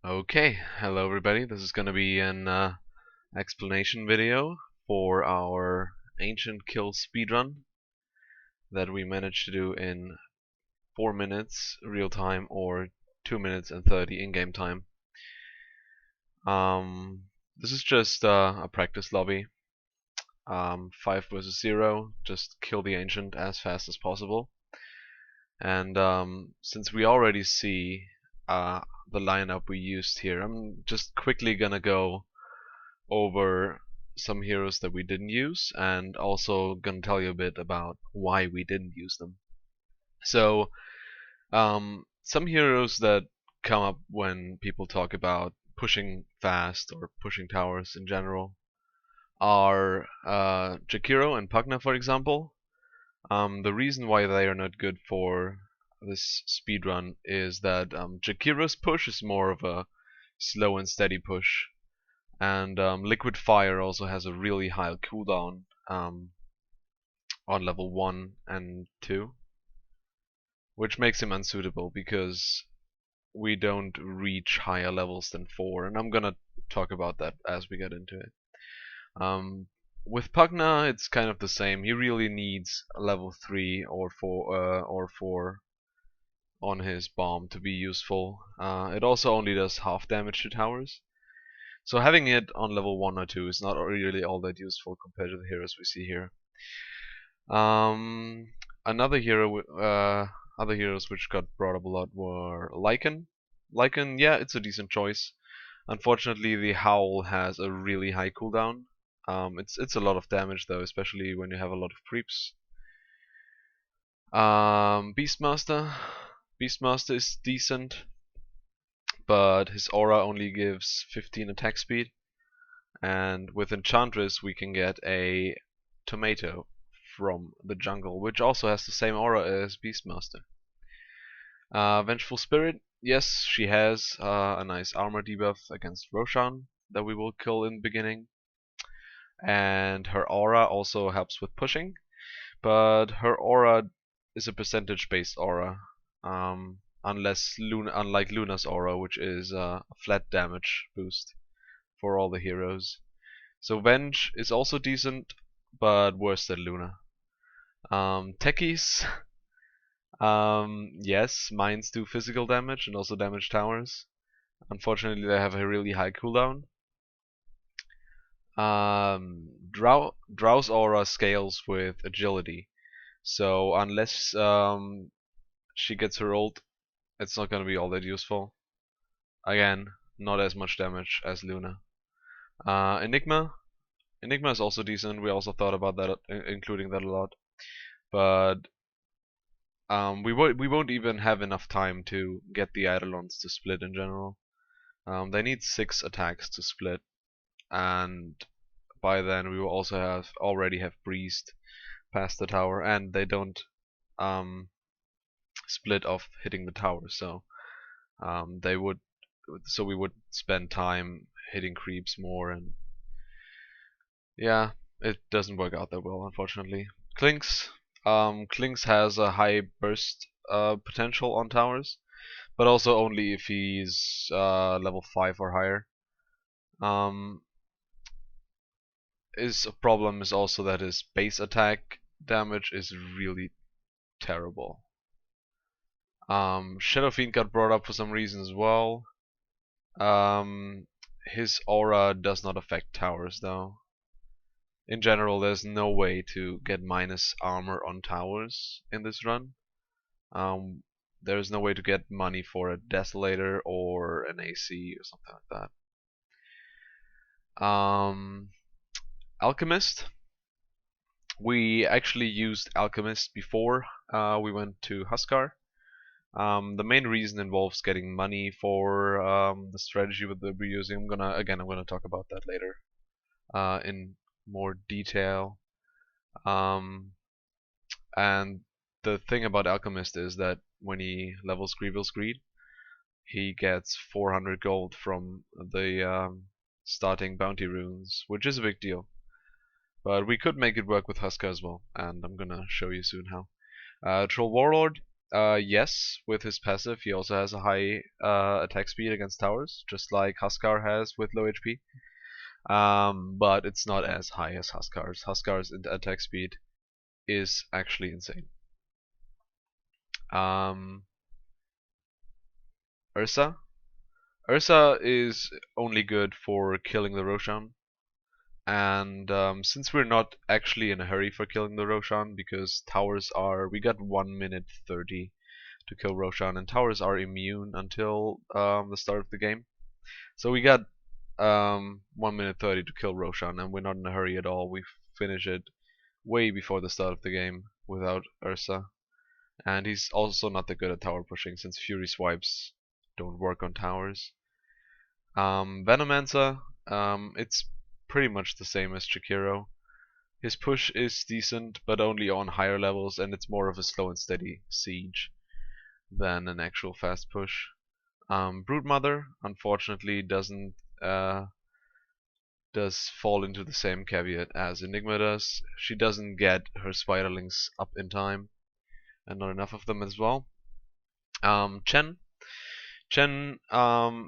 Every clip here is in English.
Okay, hello everybody. This is gonna be an explanation video for our ancient kill speedrun that we managed to do in 4 minutes real time or 2 minutes and 30 in-game time. This is just a practice lobby. 5 versus 0. Just kill the ancient as fast as possible. And since we already see the lineup we used here, I'm just quickly gonna go over some heroes that we didn't use and also gonna tell you a bit about why we didn't use them. So some heroes that come up when people talk about pushing fast or pushing towers in general are Jakiro and Pugna, for example. The reason why they are not good for this speedrun is that Jakiro's push is more of a slow and steady push, and Liquid Fire also has a really high cooldown on level 1 and 2, which makes him unsuitable because we don't reach higher levels than 4, and I'm gonna talk about that as we get into it. With Pugna, it's kind of the same. He really needs a level 3 or 4 on his bomb to be useful. It also only does half damage to towers, so having it on level 1 or 2 is not really all that useful compared to the heroes we see here. Another hero, other heroes which got brought up a lot were Lycan. Lycan, yeah, it's a decent choice. Unfortunately, the Howl has a really high cooldown. It's a lot of damage though, especially when you have a lot of creeps. Beastmaster is decent, but his aura only gives 15 attack speed, and with Enchantress we can get a tomato from the jungle, which also has the same aura as Beastmaster. Vengeful Spirit, yes, she has a nice armor debuff against Roshan that we will kill in the beginning, and her aura also helps with pushing, but her aura is a percentage based aura, unlike Luna's aura, which is a flat damage boost for all the heroes. So Venge is also decent, but worse than Luna. Techies, yes, mines do physical damage and also damage towers. Unfortunately, they have a really high cooldown. Drow's aura scales with agility, so unless she gets her ult, it's not gonna be all that useful. Again, not as much damage as Luna. Enigma is also decent. We also thought about that, including that a lot, but we won't even have enough time to get the Eidolons to split in general. They need 6 attacks to split, and by then we will also already have breezed past the tower, and they don't split off hitting the tower, so we would spend time hitting creeps more, and yeah, it doesn't work out that well, unfortunately. Klinks has a high burst potential on towers, but also only if he's level 5 or higher. His problem is also that his base attack damage is really terrible. Shadow Fiend got brought up for some reason as well. His aura does not affect towers though. In general, there's no way to get minus armor on towers in this run. There's no way to get money for a Desolator or an AC or something like that. Alchemist. We actually used Alchemist before we went to Huskar. The main reason involves getting money for the strategy that we're using. I'm gonna talk about that later in more detail. And the thing about Alchemist is that when he levels Greevil's Greed, he gets 400 gold from the starting bounty runes, which is a big deal. But we could make it work with Huskar as well, and I'm gonna show you soon how. Troll Warlord. Yes, with his passive, he also has a high attack speed against towers, just like Huskar has with low HP. But it's not as high as Huskar's. Huskar's attack speed is actually insane. Ursa. Ursa is only good for killing the Roshan. And since we're not actually in a hurry for killing the Roshan, because towers are, we got 1 minute 30 to kill Roshan, and towers are immune until the start of the game. So we got 1 minute 30 to kill Roshan, and we're not in a hurry at all. We finish it way before the start of the game without Ursa. And he's also not that good at tower pushing, since Fury swipes don't work on towers. Venomancer, it's pretty much the same as Chikiro. His push is decent, but only on higher levels, and it's more of a slow and steady siege than an actual fast push. Broodmother, unfortunately, does fall into the same caveat as Enigma does. She doesn't get her spiderlings up in time, and not enough of them as well. Chen,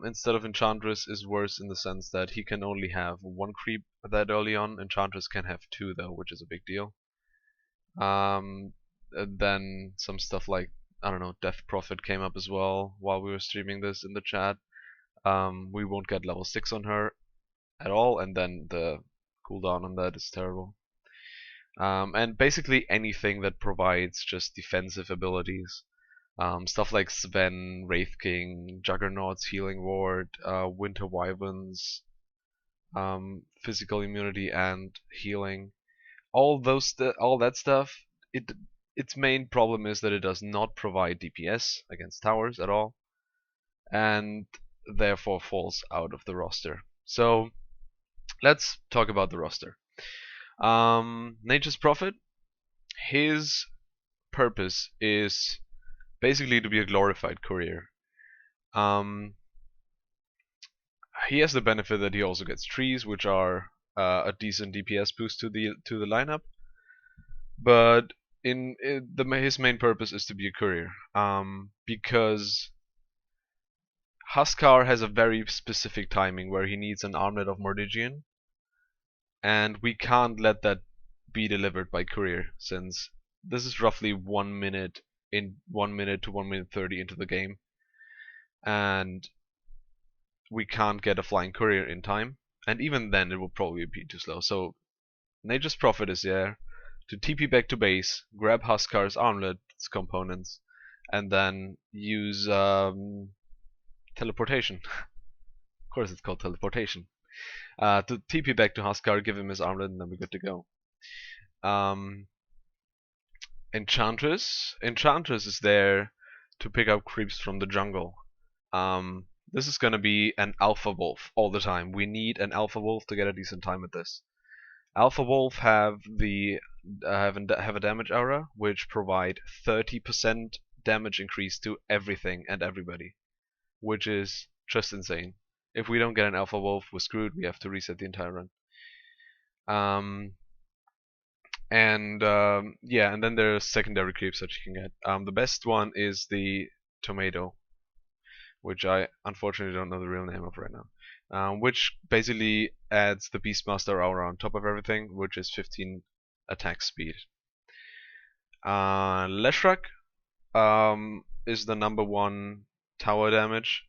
instead of Enchantress, is worse in the sense that he can only have 1 creep that early on. Enchantress can have 2 though, which is a big deal. Then some stuff like, I don't know, Death Prophet came up as well while we were streaming this in the chat. We won't get level 6 on her at all, and then the cooldown on that is terrible. And basically anything that provides just defensive abilities. Stuff like Sven, Wraith King, Juggernaut's Healing Ward, Winter Wyverns, physical immunity and healing. All that stuff. Its main problem is that it does not provide DPS against towers at all, and therefore falls out of the roster. So let's talk about the roster. Nature's Prophet. His purpose is basically to be a glorified courier. He has the benefit that he also gets trees, which are a decent DPS boost to the lineup. But his main purpose is to be a courier, because Huskar has a very specific timing where he needs an armlet of Mordigian, and we can't let that be delivered by courier, since this is roughly 1 minute to 1 minute 30 into the game, and we can't get a flying courier in time, and even then it will probably be too slow. So Nature's Prophet is there to TP back to base, grab Huskar's armlet's components, and then use teleportation. Of course it's called teleportation. To TP back to Huskar, give him his armlet, and then we're good to go. Enchantress is there to pick up creeps from the jungle. This is gonna be an Alpha Wolf all the time. We need an Alpha Wolf to get a decent time at this. Alpha Wolf have a damage aura which provide 30% damage increase to everything and everybody, which is just insane. If we don't get an Alpha Wolf, we're screwed. We have to reset the entire run. Yeah, and then there's secondary creeps that you can get. The best one is the Tomato, which I unfortunately don't know the real name of right now. Which basically adds the Beastmaster aura on top of everything, which is 15 attack speed. Leshrak is the #1 tower damage.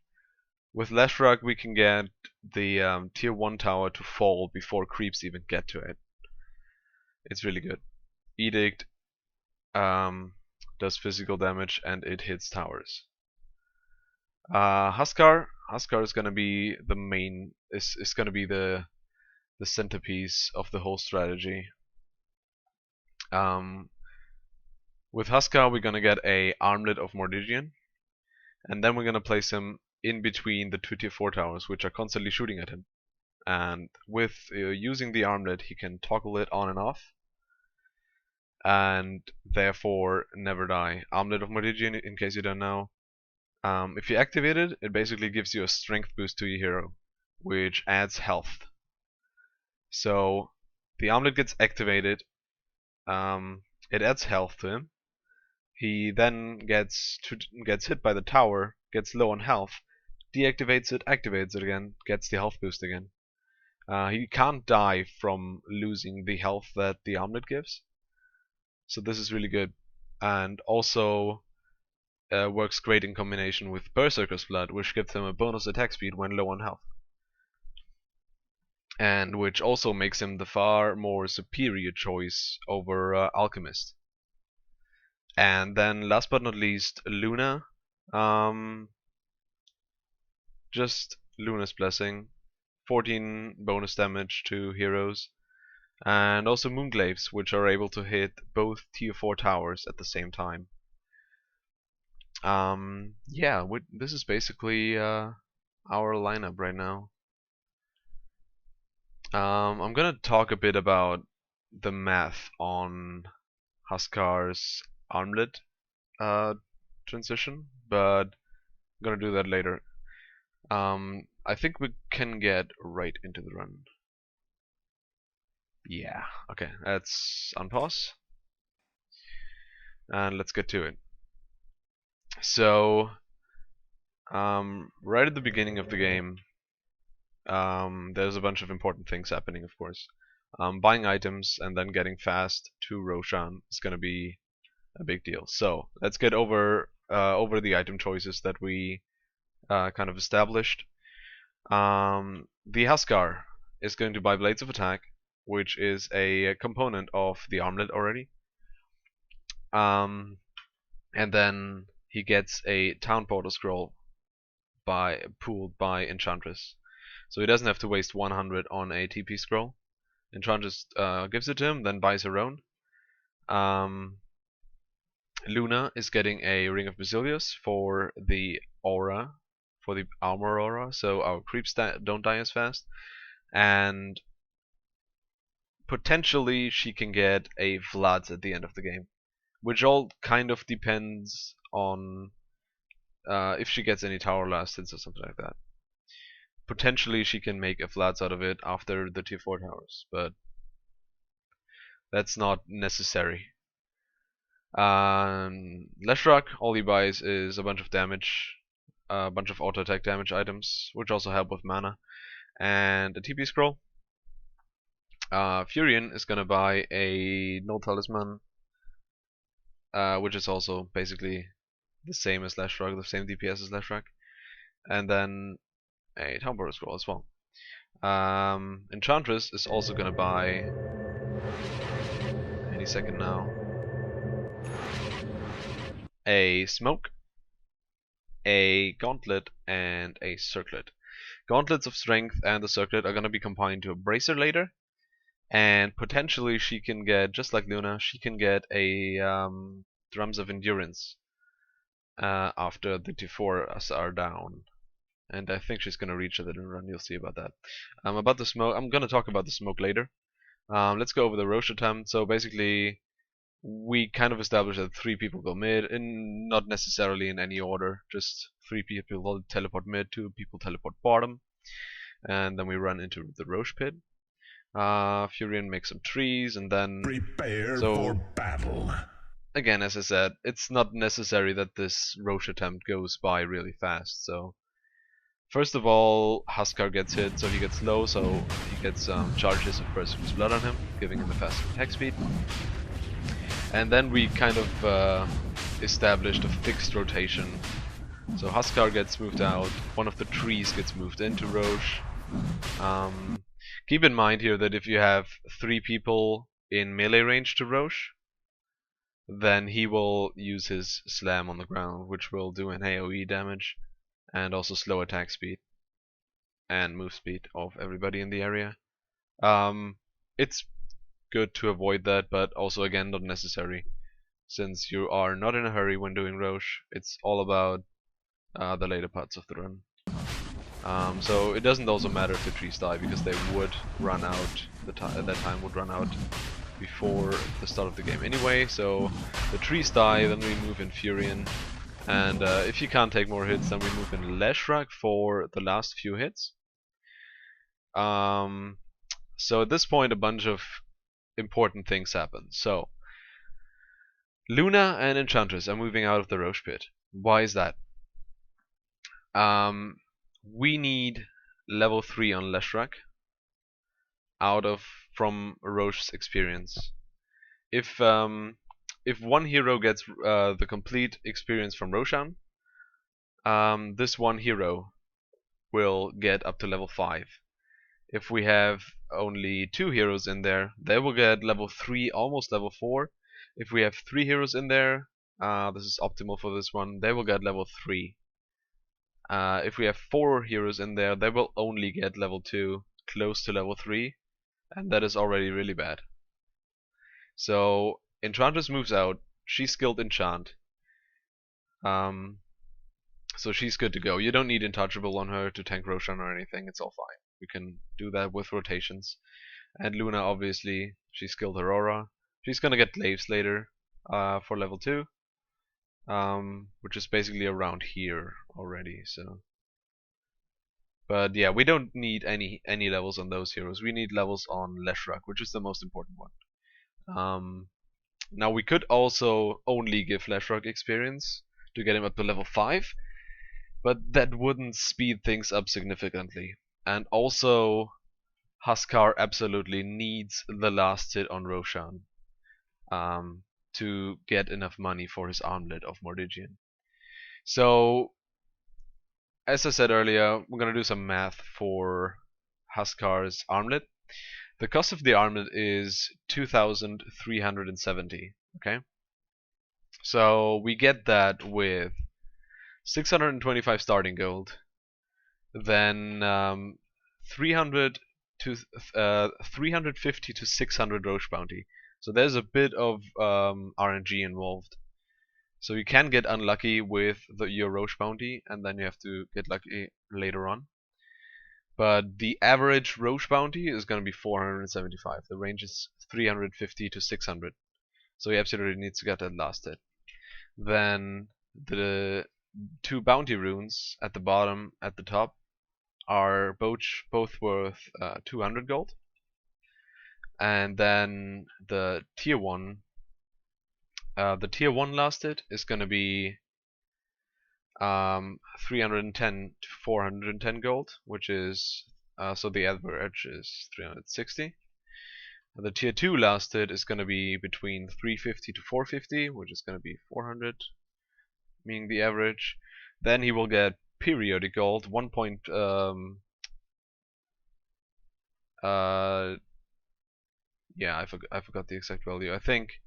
With Leshrak we can get the tier 1 tower to fall before creeps even get to it. It's really good. Edict does physical damage and it hits towers. Huskar is gonna be the main is gonna be the centerpiece of the whole strategy. With Huskar we're gonna get a armlet of Mordigian, and then we're gonna place him in between the 2 tier 4 towers, which are constantly shooting at him. And with using the armlet, he can toggle it on and off, and therefore never die. Armlet of Mordigian, in case you don't know, if you activate it, it basically gives you a strength boost to your hero, which adds health. So the armlet gets activated, it adds health to him. He then gets hit by the tower, gets low on health, deactivates it, activates it again, gets the health boost again. He can't die from losing the health that the armlet gives, so this is really good, and also works great in combination with Berserker's Blood, which gives him a bonus attack speed when low on health, and which also makes him the far more superior choice over Alchemist. And then last but not least, Luna. Just Luna's Blessing, 14 bonus damage to heroes, and also Moonglaves, which are able to hit both tier 4 towers at the same time. Yeah, this is basically our lineup right now. I'm gonna talk a bit about the math on Huskar's armlet transition, but I'm gonna do that later. I think we can get right into the run. Yeah, okay, let's unpause and let's get to it. So, right at the beginning of the game, there's a bunch of important things happening, of course. Buying items and then getting fast to Roshan is gonna be a big deal. So let's get over the item choices that we kind of established. The Huskar is going to buy Blades of Attack, which is a component of the armlet already. And then he gets a Town Portal Scroll pooled by Enchantress. So he doesn't have to waste 100 on a TP scroll. Enchantress gives it to him, then buys her own. Luna is getting a Ring of Basilius for the aura, for the armor aura, so our creeps don't die as fast. And potentially she can get a Vlad at the end of the game, which all kind of depends on if she gets any tower last hits or something like that. Potentially she can make a Vlads out of it after the tier 4 towers, but that's not necessary. Leshrak, all he buys is a bunch of damage, a bunch of auto attack damage items, which also help with mana, and a TP scroll. Furion is gonna buy a Null Talisman, which is also basically the same as Leshrak, the same DPS as Leshrak, and then a Town Portal Scroll as well. Enchantress is also gonna buy any second now a Smoke, a Gauntlet, and a Circlet. Gauntlets of Strength and the Circlet are gonna be combined to a Bracer later, and potentially she can get, just like Luna, she can get a Drums of Endurance after the T4s are down. And I think she's gonna reach it in the run, you'll see about that. About the Smoke, I'm gonna talk about the Smoke later. Let's go over the Roche attempt. So basically, we kind of established that 3 people go mid, and not necessarily in any order, just 3 people will teleport mid, 2 people teleport bottom, and then we run into the Roche pit. Furion makes some trees, and then prepare for battle. Again, as I said, it's not necessary that this Roche attempt goes by really fast. So first of all, Huskar gets hit, so he gets low, so he gets charges of Berserker's Blood on him, giving him a faster attack speed. And then we kind of established a fixed rotation. So Huskar gets moved out, one of the trees gets moved into Roche. Keep in mind here that if you have 3 people in melee range to Roche, then he will use his slam on the ground, which will do an AoE damage and also slow attack speed and move speed of everybody in the area. It's good to avoid that, but also again not necessary, since you are not in a hurry when doing Roche. It's all about the later parts of the run. So it doesn't also matter if the trees die, because they would run out, at that time would run out before the start of the game anyway. So the trees die, then we move in Furion, and if you can't take more hits, then we move in Leshrak for the last few hits. So at this point a bunch of important things happen. So Luna and Enchantress are moving out of the Roche pit. Why is that? We need level 3 on Leshrac from Roche's experience. If one hero gets the complete experience from Roshan, this one hero will get up to level 5. If we have only 2 heroes in there, they will get level 3, almost level 4. If we have 3 heroes in there, this is optimal for this one, they will get level 3. If we have 4 heroes in there, they will only get level 2, close to level 3, and that is already really bad. So Enchantress moves out, she's skilled enchant. So she's good to go. You don't need Untouchable on her to tank Roshan or anything, it's all fine. We can do that with rotations. And Luna, obviously, she's skilled Aurora. She's gonna get Glaives later for level 2, which is basically around here already. So, but yeah, we don't need any levels on those heroes. We need levels on Leshrac, which is the most important one. Now we could also only give Leshrac experience to get him up to level 5, but that wouldn't speed things up significantly. And also, Huskar absolutely needs the last hit on Roshan to get enough money for his armlet of Mordigian. So, as I said earlier, we're gonna do some math for Huskar's armlet. The cost of the armlet is 2,370. Okay, so we get that with 625 starting gold, then 350 to 600 Roche bounty. So there's a bit of RNG involved. So you can get unlucky with your Roche bounty, and then you have to get lucky later on. But the average Roche bounty is going to be 475. The range is 350 to 600. So he absolutely needs to get that last hit. Then the 2 bounty runes at the bottom, at the top, are both worth 200 gold. And then the tier 1 last hit is going to be 310 to 410 gold, which is so the average is 360. The tier 2 last hit is going to be between 350 to 450, which is going to be 400, meaning the average. Then he will get periodic gold, yeah, I forgot the exact value. I think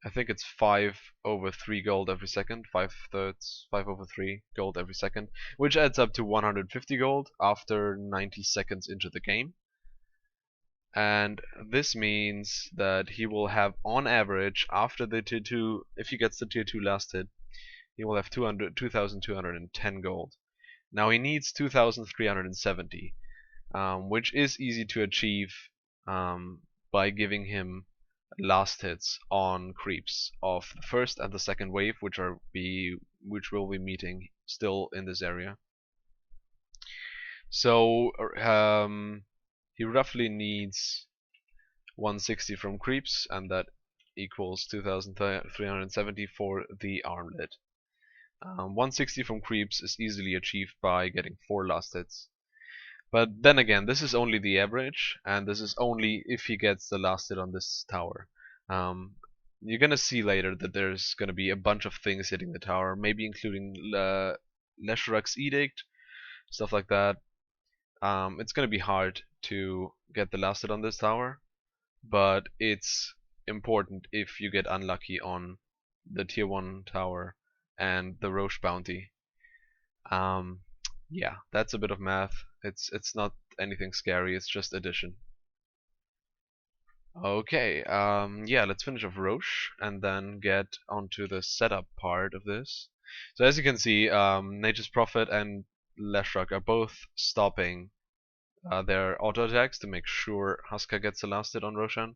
it's 5/3 gold every second, 5/3 gold every second, which adds up to 150 gold after 90 seconds into the game. And this means that he will have, on average, after the tier 2, if he gets the tier 2 last hit, he will have 2,210 gold. Now he needs 2,370, which is easy to achieve by giving him last hits on creeps of the first and the second wave, which will be meeting still in this area. So he roughly needs 160 from creeps, and that equals 2,370 for the armlet. 160 from creeps is easily achieved by getting 4 last hits. But then again, this is only the average, and this is only if he gets the last hit on this tower. You're gonna see later that there's gonna be a bunch of things hitting the tower, maybe including Leshrac's Edict, stuff like that. It's gonna be hard to get the last hit on this tower, but it's important if you get unlucky on the tier 1 tower and the Roche bounty. Yeah, that's a bit of math. It's not anything scary, it's just addition. Okay, yeah, let's finish off Roche and then get onto the setup part of this. So as you can see, Nature's Prophet and Leshrac are both stopping their auto attacks to make sure Huskar gets the last hit on Roshan.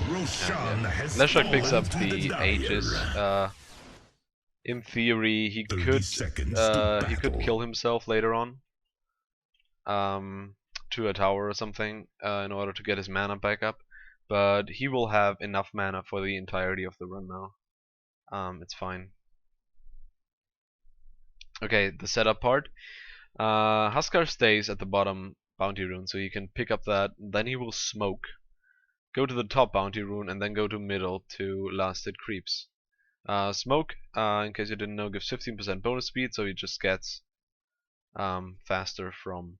Roshan has Leshrac picks fallen up to the dire. Aegis. In theory, he 30 could seconds to battle. kill himself later on to a tower or something in order to get his mana back up. but he will have enough mana for the entirety of the run now. It's fine. Okay, the setup part. Huskar stays at the bottom bounty rune, so you can pick up that. Then he will smoke, go to the top bounty rune, and then go to middle to last hit creeps. Smoke, in case you didn't know, gives 15% bonus speed, so he just gets faster from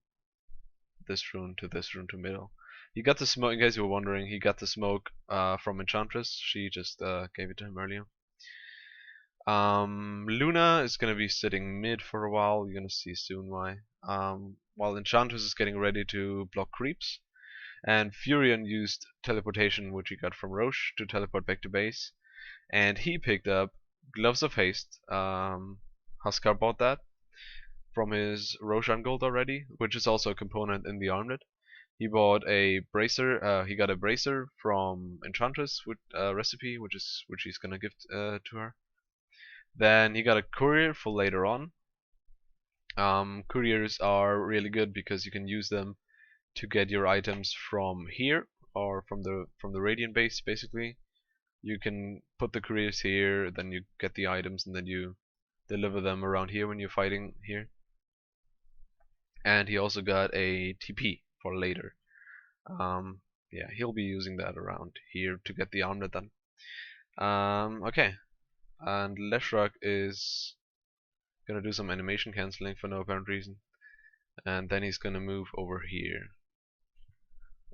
this rune to middle. He got the smoke, in case you were wondering, he got the smoke from Enchantress. She just gave it to him earlier. Luna is gonna be sitting mid for a while. You're gonna see soon why. While Enchantress is getting ready to block creeps, and Furion used teleportation, which he got from Roche, to teleport back to base, and he picked up Gloves of Haste. Huskar bought that from his Roshan gold already, which is also a component in the armlet. He bought a bracer. He got a bracer from Enchantress with recipe, which he's gonna give to her. Then he got a courier for later on. Couriers are really good because you can use them to get your items from here or from the Radiant base. Basically, you can put the couriers here, then you get the items, and then you deliver them around here when you're fighting here. And he also got a TP for later. Yeah, he'll be using that around here to get the armlet done. Okay. And Leshrak is gonna do some animation cancelling for no apparent reason, and then he's gonna move over here.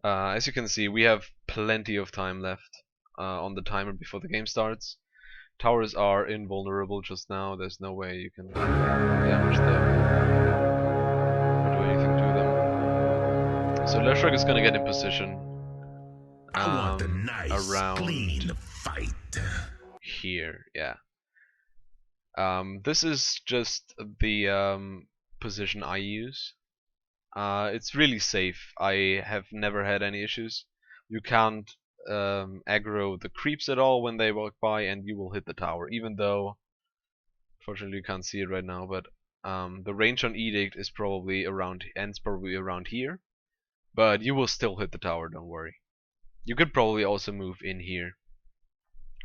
As you can see, we have plenty of time left on the timer before the game starts. Towers are invulnerable just now. There's no way you can damage them or do anything to them. So Leshrak is gonna get in position I want the nice, around clean fight. Here, yeah. This is just the position I use. It's really safe. I have never had any issues. You can't aggro the creeps at all when they walk by, and you will hit the tower. Even though, fortunately, you can't see it right now, but the range on Edict is probably ends probably around here. But you will still hit the tower. Don't worry. You could probably also move in here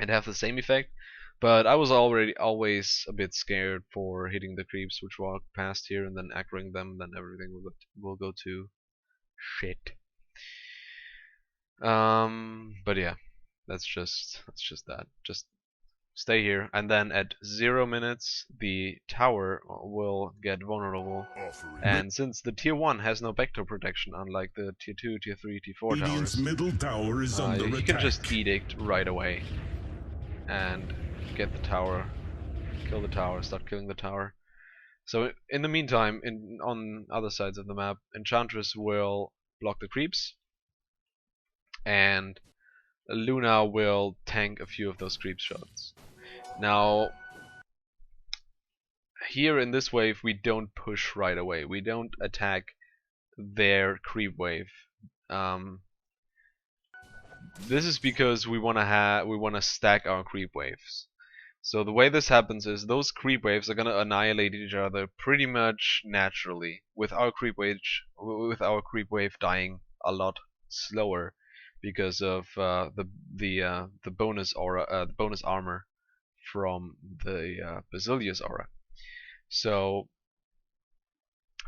and have the same effect, but I was always a bit scared for hitting the creeps which walk past here and then aggroing them, then everything will go to shit. But yeah, that's just that. Just stay here, and then at 0 minutes the tower will get vulnerable. And since the tier 1 has no backdoor protection, unlike the tier 2, tier 3, tier 4 towers, middle tower is under you attack. can just edict right away and get the tower, kill the tower, start killing the tower. So in the meantime, on other sides of the map, Enchantress will block the creeps, and Luna will tank a few of those creep shots. Now, here in this wave, we don't push right away. We don't attack their creep wave. This is because we wanna stack our creep waves. So the way this happens is those creep waves are gonna annihilate each other pretty much naturally, with our creep wave dying a lot slower because of the bonus aura, the bonus armor from the Basilius aura. So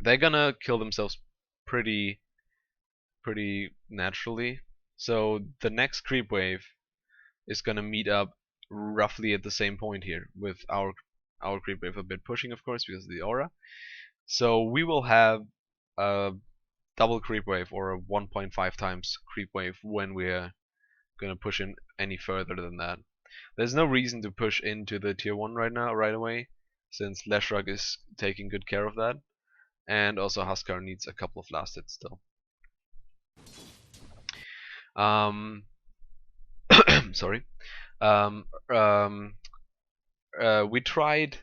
they're gonna kill themselves pretty naturally. So the next creep wave is gonna meet up roughly at the same point here, with our creep wave a bit pushing, of course, because of the aura. So we will have a double creep wave, or a 1.5 times creep wave, when we're gonna push in any further than that. There's no reason to push into the tier 1 right away, since Leshrak is taking good care of that, and also Huskar needs a couple of last hits still. Sorry. We tried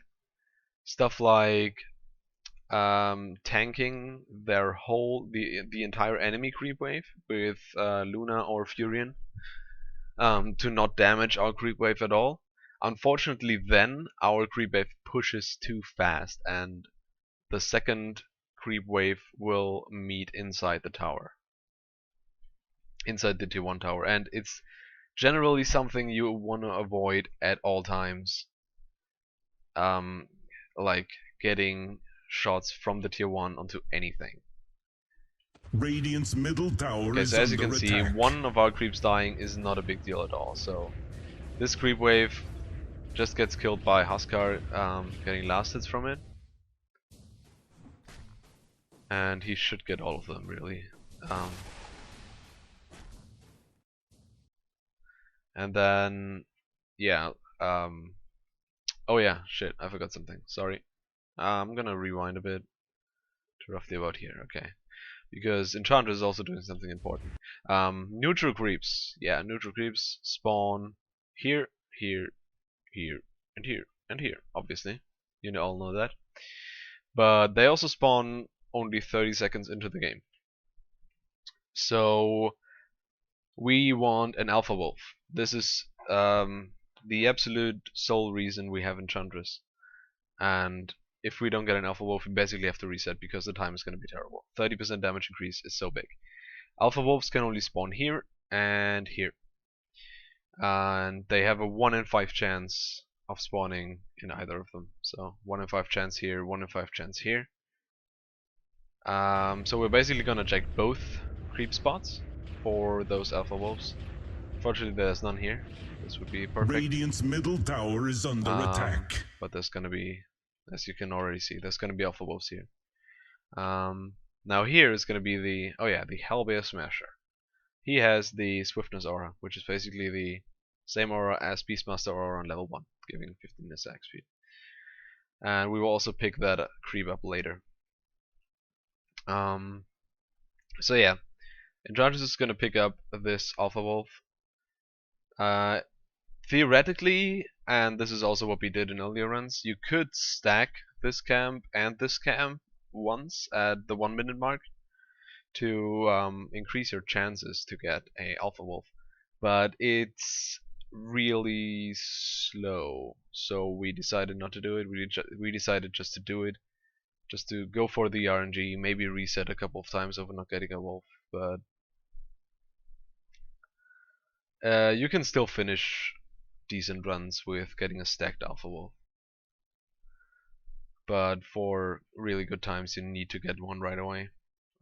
stuff like tanking the entire enemy creep wave with Luna or Furion, to not damage our creep wave at all. Unfortunately, then our creep wave pushes too fast, and the second creep wave will meet inside the tower. inside the tier 1 tower, and it's generally something you want to avoid at all times. Like getting shots from the tier 1 onto anything. Radiant's middle tower Okay, is so as you under can see, attack. one of our creeps dying is not a big deal at all. So this creep wave just gets killed by Huskar, getting last hits from it. And he should get all of them, really. And then, yeah, oh yeah, shit, I forgot something, sorry. I'm gonna rewind a bit to roughly about here, okay. Because Enchantress is also doing something important. Neutral creeps, yeah, neutral creeps spawn here, here, here, and here, and here, obviously. You all know that. But they also spawn only 30 seconds into the game. So we want an alpha wolf. This is the absolute sole reason we have Enchantress. And if we don't get an alpha wolf, we basically have to reset because the time is going to be terrible. 30% damage increase is so big. Alpha wolves can only spawn here and here. And they have a 1 in 5 chance of spawning in either of them. So 1 in 5 chance here, 1 in 5 chance here. So we're basically gonna check both creep spots for those alpha wolves. Fortunately, there's none here. This would be perfect. Radiant's middle tower is under attack. But there's gonna be, as you can already see, there's gonna be alpha wolves here. Now here is gonna be the, oh yeah, the Hellbear Smasher. He has the Swiftness aura, which is basically the same aura as Beastmaster aura on level 1, giving 15 attack speed. And we will also pick that creep up later. So yeah, Enchantress is gonna pick up this Alpha Wolf. Theoretically, and this is also what we did in earlier runs, you could stack this camp and this camp once at the 1 minute mark to increase your chances to get a Alpha Wolf, but it's really slow, so we decided not to do it. We decided just to do it, just to go for the RNG, maybe reset a couple of times over not getting a wolf, but you can still finish decent runs with getting a stacked alpha wolf. But for really good times, you need to get one right away,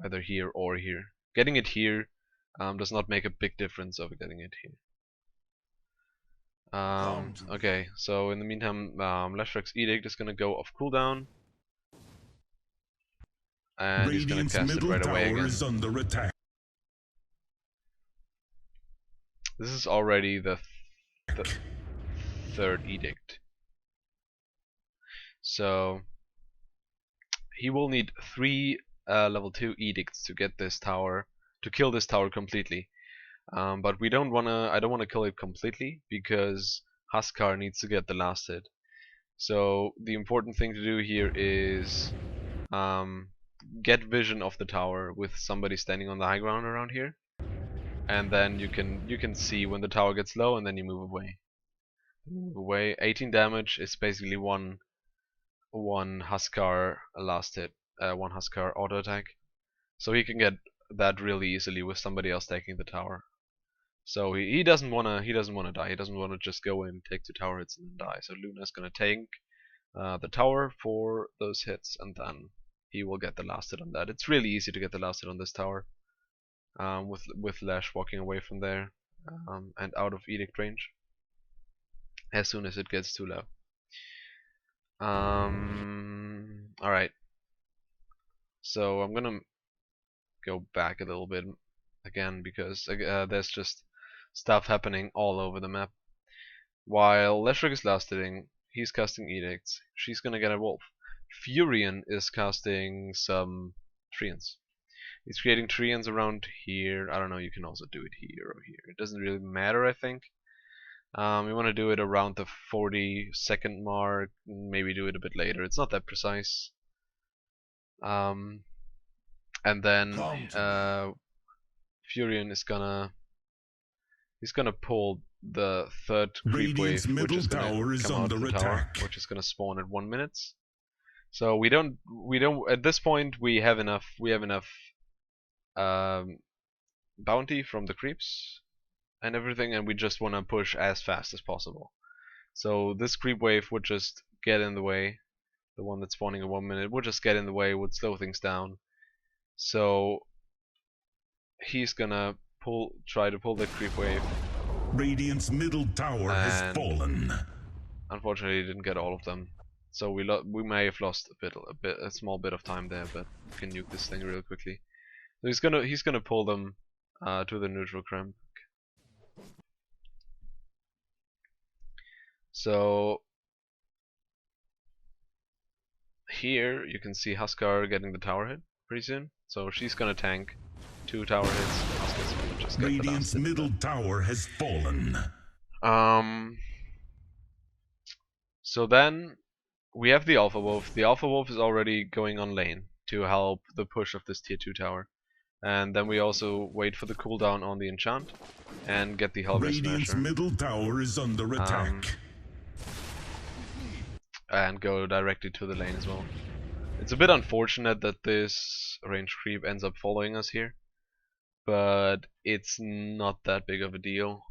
either here or here. Getting it here does not make a big difference over getting it here. Okay, so in the meantime, Leshrek's Edict is gonna go off cooldown. And he's gonna cast it right away again. Is under attack. This is already the third edict. So he will need 3 level 2 edicts to get this tower, to kill this tower completely. But we don't wanna, I don't wanna kill it completely because Huskar needs to get the last hit. So the important thing to do here is get vision of the tower with somebody standing on the high ground around here, and then you can see when the tower gets low, and then you move away. 18 damage is basically one Huskar last hit, one Huskar auto attack. So he can get that really easily with somebody else taking the tower. So he doesn't wanna die. He doesn't wanna just go in, take 2 tower hits and then die. So Luna's gonna tank the tower for those hits, and then he will get the last hit on that. It's really easy to get the last hit on this tower, with Lash walking away from there, and out of edict range as soon as it gets too low. Alright, so I'm gonna go back a little bit again because there's just stuff happening all over the map. While Leshrik is last hitting, he's casting edicts. She's gonna get a wolf. Furion is casting some treants. He's creating treants around here. I don't know, you can also do it here or here. It doesn't really matter, I think. We want to do it around the 40-second mark, maybe do it a bit later. It's not that precise. And then Furion is gonna pull the 3rd creep wave, which is gonna come out of the tower, which is gonna spawn at 1 minute. So we don't at this point we have enough bounty from the creeps and everything, and we just want to push as fast as possible. So this creep wave would just get in the way. The one that's spawning in 1 minute would just get in the way, would slow things down. So he's gonna try to pull that creep wave. Radiant's middle tower has fallen. Unfortunately, he didn't get all of them. So we may have lost a small bit of time there, but we can nuke this thing real quickly. So he's gonna pull them to the neutral cramp. So here you can see Huskar getting the tower hit pretty soon. So she's gonna tank 2 tower hits. Huskar's gonna just get Radiant's middle tower has fallen. So then we have the Alpha Wolf. The Alpha Wolf is already going on lane to help the push of this tier 2 tower. And then we also wait for the cooldown on the enchant and get the Hellbear Radiant's Smasher. middle tower is under attack. And go directly to the lane as well. It's a bit unfortunate that this range creep ends up following us here, but it's not that big of a deal.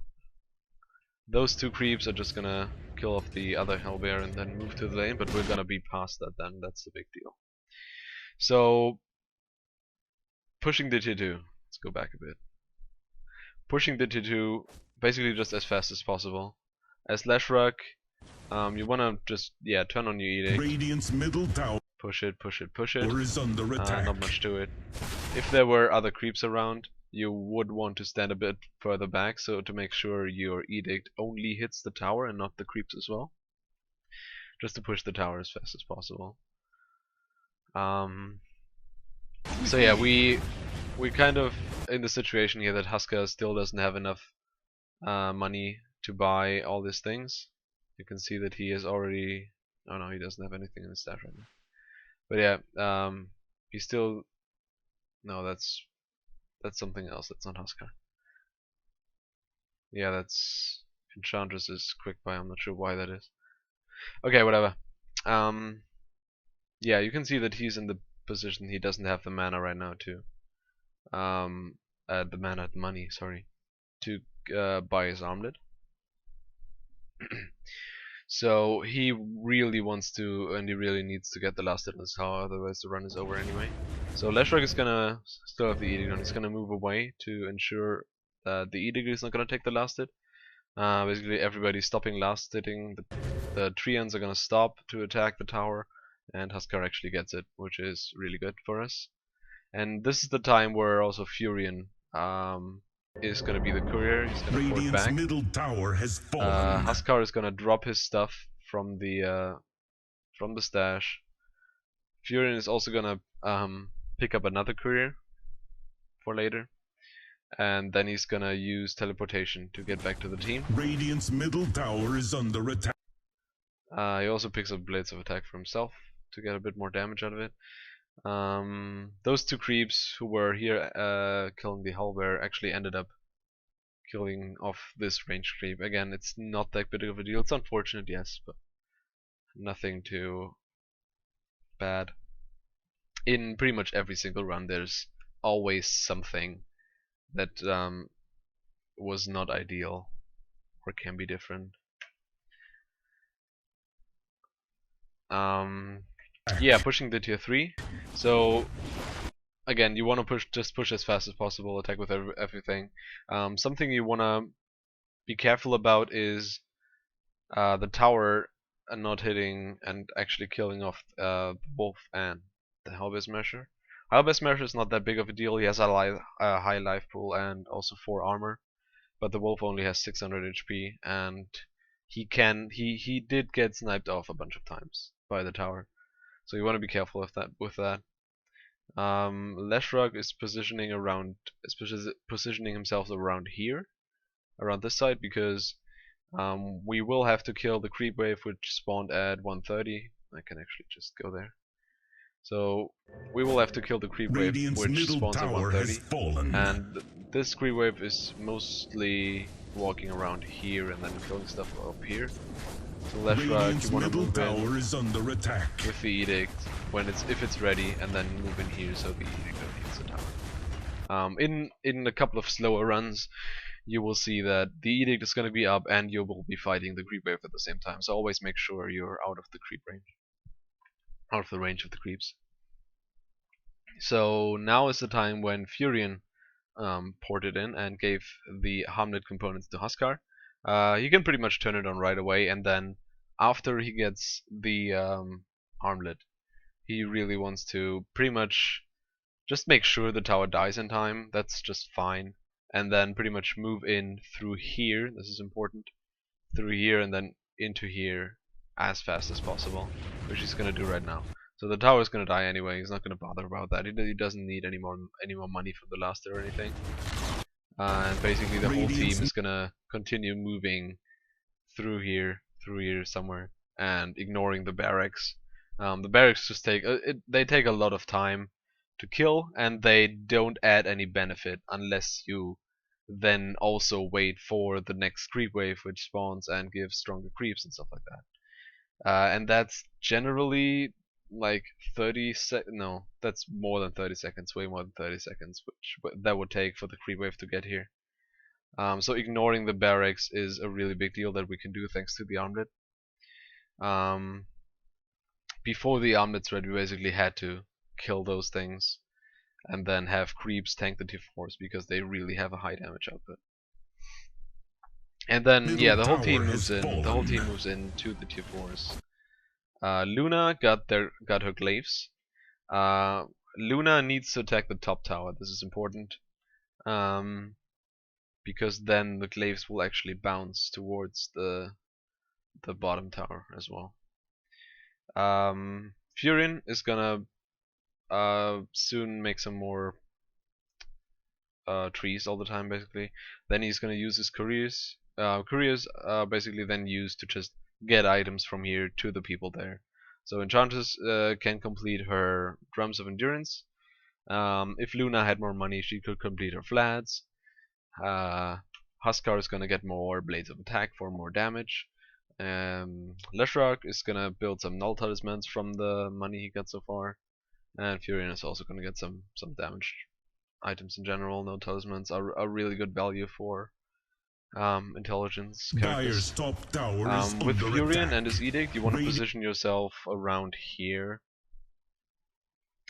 Those 2 creeps are just gonna kill off the other Hellbear and then move to the lane, but we're gonna be past that then. That's the big deal. So pushing the tier 2. Let's go back a bit. Pushing the tier 2 basically just as fast as possible. As Leshrac, you wanna just turn on your edict. Radiant's middle tower. Push it, push it, push it. Is under attack. Not much to it. If there were other creeps around, you would want to stand a bit further back, so to make sure your edict only hits the tower and not the creeps as well. Just to push the tower as fast as possible. So yeah, we kind of in the situation here that Huskar still doesn't have enough money to buy all these things. You can see that he is already. Oh no, he doesn't have anything in his stash right now. But yeah, he's still. No, that's something else. That's not Huskar. Yeah, that's Enchantress's quick buy. I'm not sure why that is. Okay, whatever. Yeah, you can see that he's in the position he doesn't have the mana right now to the money, sorry, to buy his armlet. So he really wants to, and he really needs to get the last hit on his tower, otherwise the run is over anyway. So Leshrac is gonna still have the edict on. He's gonna move away to ensure that the edict is not gonna take the last hit. Basically everybody's stopping last hitting. The Treants are gonna stop to attack the tower, and Huskar actually gets it, which is really good for us. And this is the time where also Furion is gonna be the courier. He's gonna port back. Middle tower has fallen. Huskar is gonna drop his stuff from the stash. Furion is also gonna pick up another courier for later, and then he's gonna use teleportation to get back to the team. Radiant's middle tower is under attack. He also picks up Blades of Attack for himself to get a bit more damage out of it. Those 2 creeps who were here killing the Hellbear actually ended up killing off this range creep. Again, it's not that big of a deal. It's unfortunate, yes, but nothing too bad. In pretty much every single run, there's always something that was not ideal or can be different. Yeah, pushing the tier 3. So again, you want to just push as fast as possible, attack with everything. Something you want to be careful about is the tower not hitting and actually killing off the wolf and the Hellbear Smasher. Hellbear Smasher is not that big of a deal. He has a high life pool and also 4 armor, but the wolf only has 600 HP, and he did get sniped off a bunch of times by the tower. So you want to be careful with that. Leshrac is positioning himself around here, around this side, because we will have to kill the creep wave which spawned at 130. I can actually just go there. So we will have to kill the creep wave which spawns at 130, and this creep wave is mostly walking around here and then killing stuff up here. So Leshrac, you want to move in is under attack with the edict if it's ready, and then move in here so the edict only hits the In a couple of slower runs, you will see that the edict is going to be up and you will be fighting the creep wave at the same time. So always make sure you're out of the creep range, out of the range of the creeps. So now is the time when Furion ported in and gave the Hamlet components to Huskar. He can pretty much turn it on right away, and then after he gets the armlet, he really wants to pretty much just make sure the tower dies in time. That's just fine. And then pretty much move in through here. This is important. Through here and then into here as fast as possible, which he's gonna do right now. So the tower is gonna die anyway. He's not gonna bother about that. He doesn't need any more money from the last or anything. And basically the whole team is gonna continue moving through here somewhere, and ignoring the barracks. The barracks just take they take a lot of time to kill, and they don't add any benefit unless you then also wait for the next creep wave which spawns and gives stronger creeps and stuff like that. And that's generally like 30 no, that's more than 30 seconds, way more than 30 seconds, which that would take for the creep wave to get here. So ignoring the barracks is a really big deal that we can do thanks to the armlet. Before the armlet's ready, we basically had to kill those things and then have creeps tank the tier 4s because they really have a high damage output. And then yeah, the whole team moves in. The whole team moves in to the tier 4s. Luna got her glaives. Luna needs to attack the top tower. This is important. Because then the glaives will actually bounce towards the bottom tower as well. Furion is gonna soon make some more trees all the time, basically. Then he's gonna use his couriers. Couriers are basically then used to just get items from here to the people there. So Enchantress can complete her drums of endurance. If Luna had more money, she could complete her flats. Huskar is gonna get more blades of attack for more damage. Leshrak is gonna build some null talismans from the money he got so far, and Furion is also gonna get some damage items in general. No talismans are really good value for intelligence characters. Top tower is with Furion attack. and his edict, you want to position yourself around here.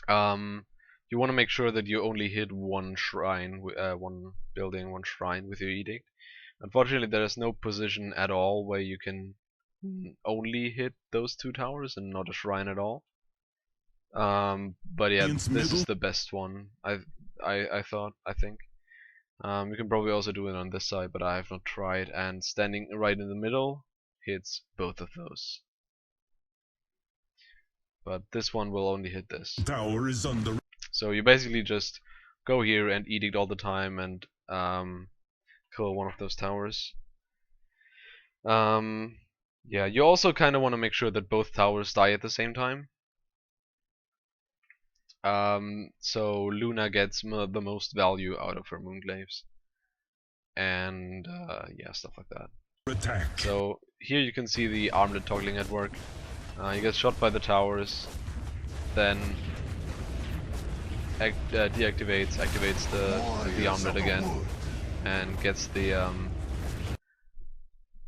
You want to make sure that you only hit one shrine, one building, one shrine with your edict. Unfortunately, there is no position at all where you can only hit those two towers and not a shrine at all. But yeah, this is the best one. I think. You can probably also do it on this side, but I have not tried. And standing right in the middle hits both of those. But this one will only hit this. Tower is under. So you basically just go here and edict all the time and kill one of those towers. Yeah, you also kind of want to make sure that both towers die at the same time. So Luna gets the most value out of her Moonglaves. And yeah, stuff like that. Attack. So here you can see the armlet toggling at work. He gets shot by the towers, then activates the armlet again, and gets the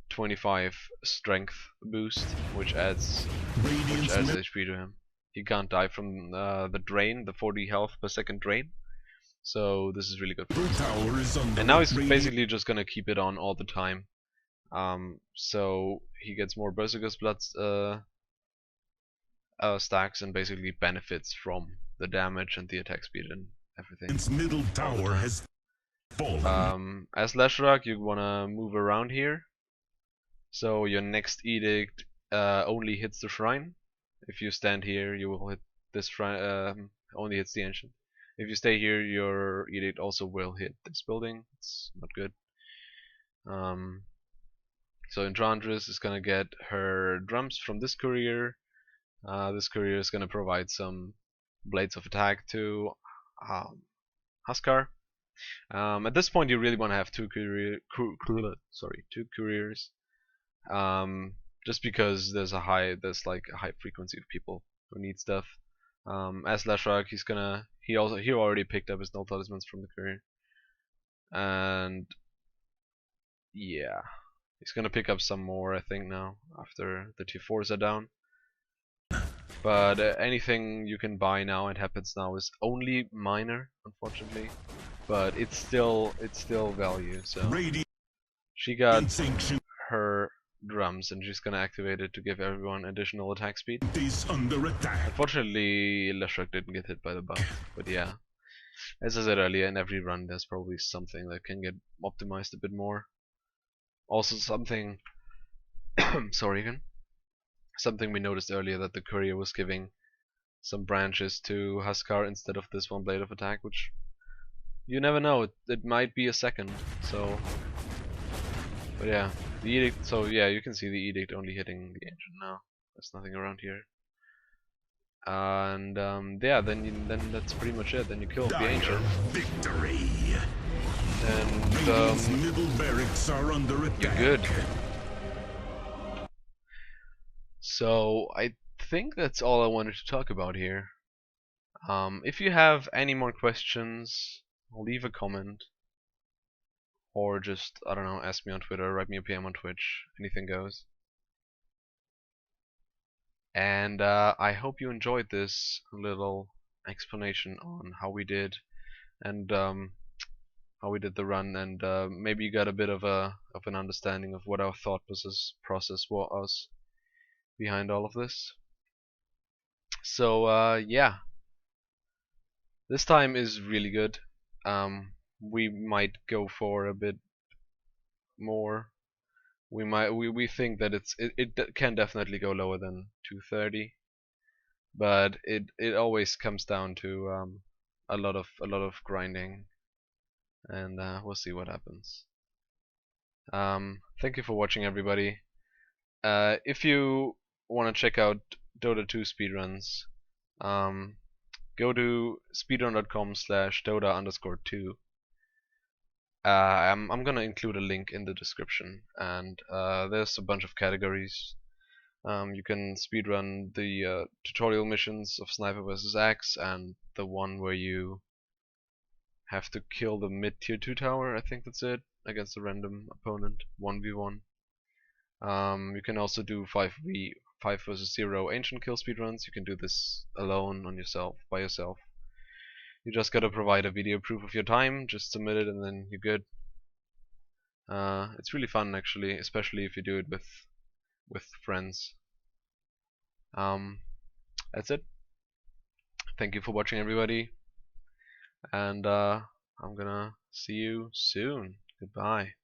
25 strength boost, which adds HP to him. He can't die from the drain, the 40 health per second drain. So this is really good for him. And now he's basically just gonna keep it on all the time. So he gets more Berserker's Blood stacks and basically benefits from the damage and the attack speed and everything. Its middle tower has fallen. As Leshrak, you wanna move around here. So your next edict only hits the shrine. If you stand here, you will hit this shrine. Only hits the ancient. If you stay here, your edict also will hit this building. It's not good. So Enchantress is gonna get her drums from this courier. This courier is gonna provide some blades of attack to Huskar. At this point, you really want to have two couriers. Just because there's like a high frequency of people who need stuff. As Leshrac, he already picked up his null talismans from the courier, and yeah, he's gonna pick up some more, I think, now after the T4s are down. But anything you can buy now and happens now is only minor, unfortunately. But it's still value. So she got her drums, and she's gonna activate it to give everyone additional attack speed. Under attack. Unfortunately, Leshrac didn't get hit by the buff, but yeah, as I said earlier, in every run there's probably something that can get optimized a bit more. Also, something sorry again. Something we noticed earlier, that the courier was giving some branches to Huskar instead of this one blade of attack, which you never know, it might be a second. So, but yeah, the edict. So yeah, you can see the edict only hitting the ancient now. There's nothing around here, and yeah, then that's pretty much it. Then you kill the ancient. Victory. And middle barracks are under attack. You're good. So I think that's all I wanted to talk about here. If you have any more questions, leave a comment, or just, I don't know, ask me on Twitter, write me a PM on Twitch, anything goes. And I hope you enjoyed this little explanation on how we did, and how we did the run, and maybe you got a bit of an understanding of what our thought process was behind all of this. So yeah, this time is really good. We might go for a bit more. We think that it can definitely go lower than 230, but it always comes down to a lot of grinding, and we'll see what happens. Thank you for watching, everybody. If you want to check out DOTA2 speedruns, go to speedrun.com/Dota_2. I'm gonna include a link in the description, and there's a bunch of categories. You can speedrun the tutorial missions of Sniper vs. Axe, and the one where you have to kill the mid tier 2 tower, I think that's it, against a random opponent, 1v1. You can also do 5 vs 0 ancient kill speedruns. You can do this alone on yourself, by yourself. You just gotta provide a video proof of your time, just submit it, and then you're good. It's really fun, actually, especially if you do it with friends. That's it. Thank you for watching, everybody, and I'm gonna see you soon. Goodbye.